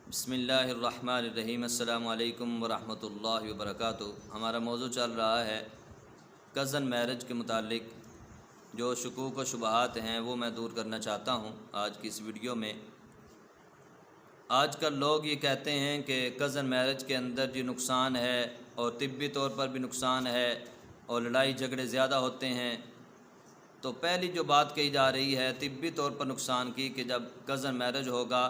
بسم اللہ الرحمن الرحیم۔ السلام علیکم ورحمۃ اللہ وبرکاتہ۔ ہمارا موضوع چل رہا ہے کزن میرج کے متعلق۔ جو شکوک و شبہات ہیں وہ میں دور کرنا چاہتا ہوں آج کی اس ویڈیو میں۔ آج کل لوگ یہ کہتے ہیں کہ کزن میرج کے اندر جو نقصان ہے اور طبی طور پر بھی نقصان ہے اور لڑائی جھگڑے زیادہ ہوتے ہیں، تو پہلی جو بات کہی جا رہی ہے طبی طور پر نقصان کی کہ جب کزن میرج ہوگا،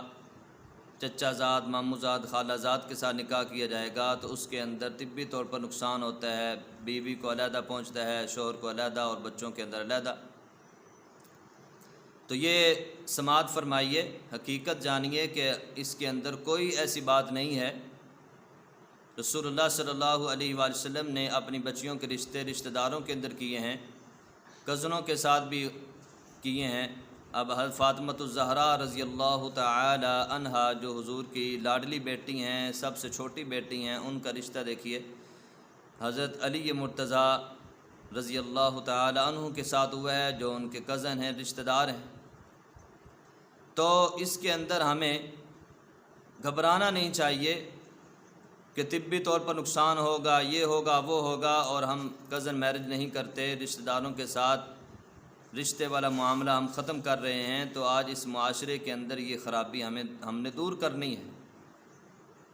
چچا زاد، ماموں زاد، خالہ زاد کے ساتھ نکاح کیا جائے گا تو اس کے اندر طبی طور پر نقصان ہوتا ہے، بیوی کو علیحدہ پہنچتا ہے، شوہر کو علیحدہ اور بچوں کے اندر علیحدہ۔ تو یہ سماعت فرمائیے، حقیقت جانیے کہ اس کے اندر کوئی ایسی بات نہیں ہے۔ رسول اللہ صلی اللہ علیہ وآلہ وسلم نے اپنی بچیوں کے رشتہ داروں کے اندر کیے ہیں، کزنوں کے ساتھ بھی کیے ہیں۔ اب حضرت فاطمۃ الزہرا رضی اللہ تعالی عنہا جو حضور کی لاڈلی بیٹی ہیں، سب سے چھوٹی بیٹی ہیں، ان کا رشتہ دیکھیے حضرت علی مرتضیٰ رضی اللہ تعالی عنہ کے ساتھ ہوا ہے، جو ان کے کزن ہیں، رشتہ دار ہیں۔ تو اس کے اندر ہمیں گھبرانا نہیں چاہیے کہ طبی طور پر نقصان ہوگا، یہ ہوگا، وہ ہوگا، اور ہم کزن میرج نہیں کرتے، رشتہ داروں کے ساتھ رشتے والا معاملہ ہم ختم کر رہے ہیں۔ تو آج اس معاشرے کے اندر یہ خرابی ہم نے دور کرنی ہے۔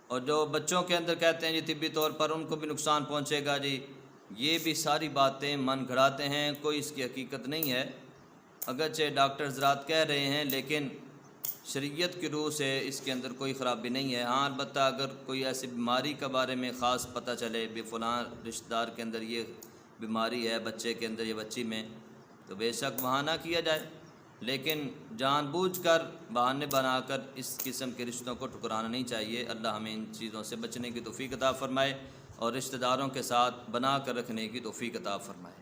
اور جو بچوں کے اندر کہتے ہیں جی طبی طور پر ان کو بھی نقصان پہنچے گا جی، یہ بھی ساری باتیں من گھڑاتے ہیں، کوئی اس کی حقیقت نہیں ہے۔ اگرچہ ڈاکٹر حضرات کہہ رہے ہیں لیکن شریعت کی روح سے اس کے اندر کوئی خرابی نہیں ہے۔ ہاں البتہ اگر کوئی ایسی بیماری کے بارے میں خاص پتہ چلے بھی فلاں رشتہ دار کے اندر یہ بیماری ہے، بچے کے اندر، یہ بچی میں، تو بے شک وہاں نہ کیا جائے، لیکن جان بوجھ کر بہانے بنا کر اس قسم کے رشتوں کو ٹھکرانا نہیں چاہیے۔ اللہ ہمیں ان چیزوں سے بچنے کی توفیق عطا فرمائے اور رشتہ داروں کے ساتھ بنا کر رکھنے کی توفیق عطا فرمائے۔